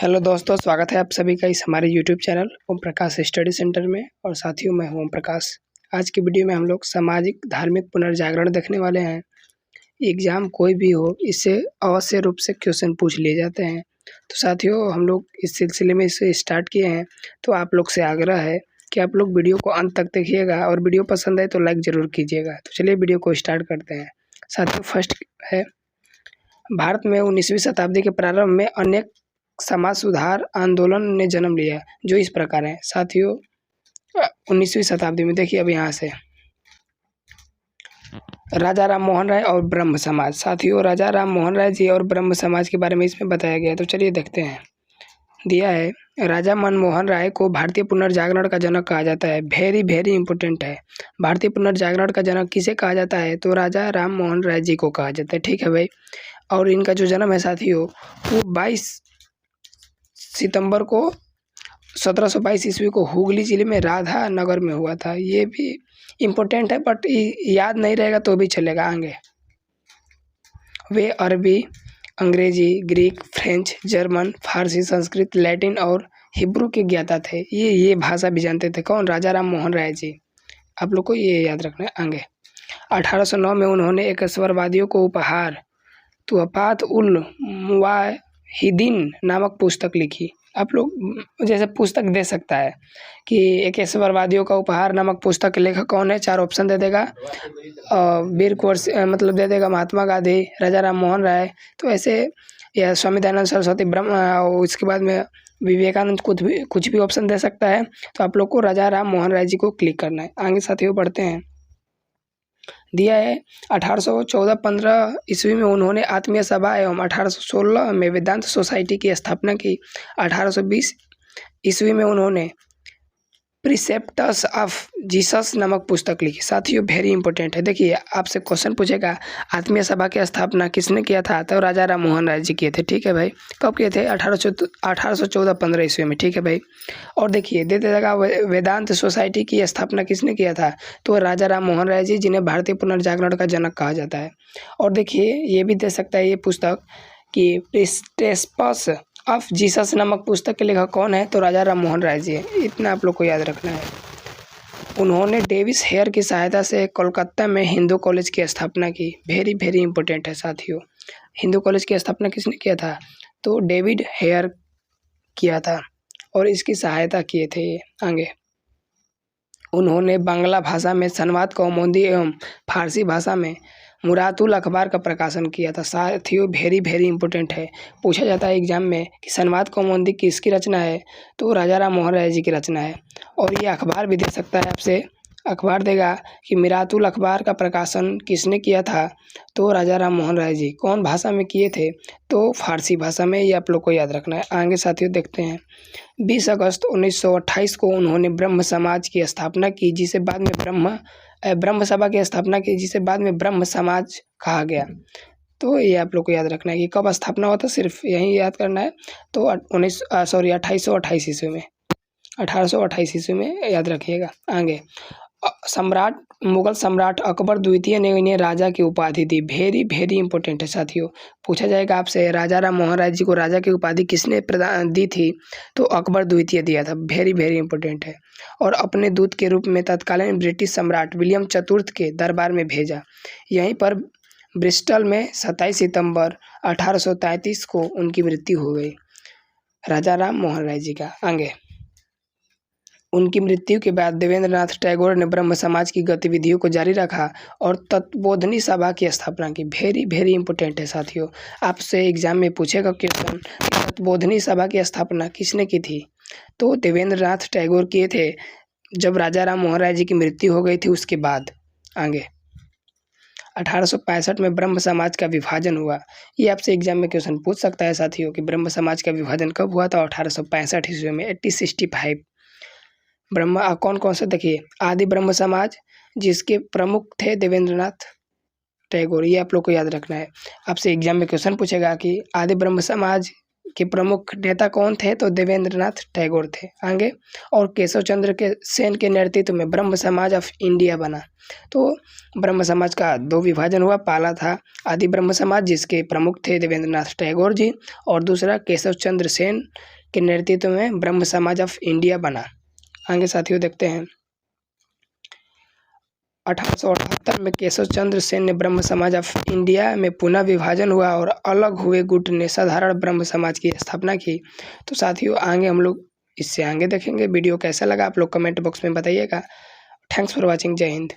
Hello दोस्तों, स्वागत है आप सभी का इस हमारे YouTube channel Om Prakash study centre में। और साथियों, मैं हूं ओम प्रकाश। आज की वीडियो में हम लोग सामाजिक धार्मिक पुनर्जागरण देखने वाले हैं। एग्जाम कोई भी हो, इससे अवश्य रूप से क्वेश्चन पूछ लिए जाते हैं। तो साथियों, हम लोग इस सिलसिले में इसे स्टार्ट किए हैं। तो आप लोग से आग्रह है कि आप लोग वीडियो को अंत तक देखिएगा और वीडियो पसंद आए तो लाइक ज़रूर कीजिएगा। तो चलिए वीडियो को स्टार्ट करते हैं। साथियों, फर्स्ट है, भारत में 19वीं शताब्दी के प्रारंभ में अनेक समाज सुधार आंदोलन ने जन्म लिया, जो इस प्रकार है। साथियों, 19वीं शताब्दी में देखिए, अब यहाँ से राजा राम मोहन राय और ब्रह्म समाज। साथियों, राजा राम मोहन राय जी और ब्रह्म समाज के बारे में इसमें बताया गया है। तो चलिए देखते हैं। दिया है, राजा मनमोहन राय को भारतीय पुनर्जागरण का जनक कहा जाता है। वेरी वेरी इंपॉर्टेंट है। भारतीय पुनर्जागरण का जनक किसे कहा जाता है? तो राजा राम मोहन राय जी को कहा जाता है। ठीक है भाई। और इनका जो जन्म है साथियों, वो 22 सितंबर को 1722 ईस्वी को हुगली जिले में राधा नगर में हुआ था। ये भी इम्पोर्टेंट है, बट याद नहीं रहेगा तो भी चलेगा। आगे वे अरबी, अंग्रेजी, ग्रीक, फ्रेंच, जर्मन, फारसी, संस्कृत, लैटिन और हिब्रू के ज्ञाता थे। ये भाषा भी जानते थे। कौन? राजा राम मोहन राय जी। आप लोग को ये याद रखना है। आगे 1809 में उन्होंने एक स्वरवादियों को उपहार तुहफात उल मुवाहिदीन नामक पुस्तक लिखी। आप लोग जैसे पुस्तक दे सकता है कि एक ऐश्वर्यवादियों का उपहार नामक पुस्तक के लेखक कौन है? 4 ऑप्शन दे देगा। वीर कुंवर मतलब दे देगा महात्मा गांधी, राजा राम मोहन राय। तो ऐसे या स्वामी दयानंद सरस्वती, ब्रह्म, उसके बाद में विवेकानंद, कुछ भी ऑप्शन दे सकता है। तो आप लोग को राजा राम मोहन राय जी को क्लिक करना है। आगे साथियों बढ़ते हैं। दिया है, 1814-15 ईस्वी में उन्होंने आत्मीय सभा एवं 1816 में वेदांत सोसाइटी की स्थापना की। 1820 ईस्वी में उन्होंने प्रिसेप्टस ऑफ जीसस नामक पुस्तक लिखी। साथियों, वेरी इंपॉर्टेंट है। देखिए, आपसे क्वेश्चन पूछेगा आत्मीय सभा की स्थापना किसने किया था? तो राजा राम मोहन राय जी किए थे। ठीक है भाई। कब किए थे? 1814-15 ईस्वी में। ठीक है भाई। और देखिए दे देगा, वेदांत सोसाइटी की स्थापना किसने किया था? तो राजा राम मोहन राय जी, जिन्हें भारतीय पुनर्जागरण का जनक कहा जाता है। और देखिए ये भी दे सकता है ये पुस्तक कि प्रिसेप्टस ऑफ जीसस नामक पुस्तक के लेखक कौन है? तो राजा राम मोहन राय जी है। इतना आप लोग को याद रखना है। उन्होंने डेविस हेयर की सहायता से कोलकाता में हिंदू कॉलेज की स्थापना की। वेरी वेरी इंपॉर्टेंट है साथियों। हिंदू कॉलेज की स्थापना किसने किया था? तो डेविड हेयर किया था और इसकी सहायता किए थे ये। आगे उन्होंने बांग्ला भाषा में संवाद कौमुदी एवं फारसी भाषा में मुरातुल अखबार का प्रकाशन किया था। साथियों, वेरी वेरी इंपॉर्टेंट है। पूछा जाता है एग्जाम में कि संवाद कौमुदी किसकी रचना है? तो राजा राम मोहन राय जी की रचना है। और ये अखबार भी दे सकता है आपसे। अखबार देगा कि मिरातुल अखबार का प्रकाशन किसने किया था? तो राजा राम मोहन राय जी। कौन भाषा में किए थे? तो फारसी भाषा में। ये आप लोग को याद रखना है। आगे साथियों देखते हैं। 20 अगस्त 1928 को उन्होंने ब्रह्म समाज की स्थापना की, जिसे बाद में ब्रह्म सभा की स्थापना की, जिसे बाद में ब्रह्म समाज कहा गया। तो ये आप लोग को याद रखना है कि कब स्थापना हुआ था, सिर्फ यही याद करना है। तो 1828 ईस्वी में, 1828 ईस्वी में याद रखिएगा। आगे मुगल सम्राट अकबर द्वितीय ने इन्हें राजा की उपाधि दी। वेरी वेरी इंपॉर्टेंट है साथियों। पूछा जाएगा आपसे राजा राम मोहन राय जी को राजा की उपाधि किसने प्रदान दी थी? तो अकबर द्वितीय दिया था। वेरी वेरी इंपॉर्टेंट है। और अपने दूत के रूप में तत्कालीन ब्रिटिश सम्राट विलियम चतुर्थ के दरबार में भेजा। यहीं पर ब्रिस्टल में 27 सितंबर 1833 को उनकी मृत्यु हो गई, राजा राम मोहन राय जी का। आगे उनकी मृत्यु के बाद देवेंद्रनाथ टैगोर ने ब्रह्म समाज की गतिविधियों को जारी रखा और तत्वबोधिनी सभा की स्थापना की। वेरी वेरी इंपॉर्टेंट है साथियों। आपसे एग्जाम में पूछेगा क्वेश्चन, तत्वबोधिनी सभा की स्थापना किसने की थी? तो देवेंद्रनाथ टैगोर किए थे, जब राजा राम मोहन राय जी की मृत्यु हो गई थी उसके बाद। आगे 1865 में ब्रह्म समाज का विभाजन हुआ। ये आपसे एग्जाम में क्वेश्चन पूछ सकता है साथियों कि ब्रह्म समाज का विभाजन कब हुआ था? 1865 ईस्वी में, 1865। कौन कौन से देखिए, आदि ब्रह्म समाज, जिसके प्रमुख थे देवेंद्रनाथ टैगोर। ये आप लोग को याद रखना है। आपसे एग्जाम में क्वेश्चन पूछेगा कि आदि ब्रह्म समाज के प्रमुख नेता कौन थे? तो देवेंद्रनाथ टैगोर थे। आगे, और केशव चंद्र के सेन के नेतृत्व में ब्रह्म समाज ऑफ इंडिया बना। तो ब्रह्म समाज का 2 विभाजन हुआ। पहला था आदि ब्रह्म समाज, जिसके प्रमुख थे देवेंद्रनाथ टैगोर जी, और दूसरा केशव चंद्र सेन के नेतृत्व में ब्रह्म समाज ऑफ इंडिया बना। आगे साथियों देखते हैं, 1878 में केशव चंद्र सेन ने ब्रह्म समाज ऑफ इंडिया में पुनः विभाजन हुआ और अलग हुए गुट ने साधारण ब्रह्म समाज की स्थापना की। तो साथियों आगे हम लोग इससे आगे देखेंगे। वीडियो कैसा लगा आप लोग कमेंट बॉक्स में बताइएगा। Thanks for watching. जय हिंद।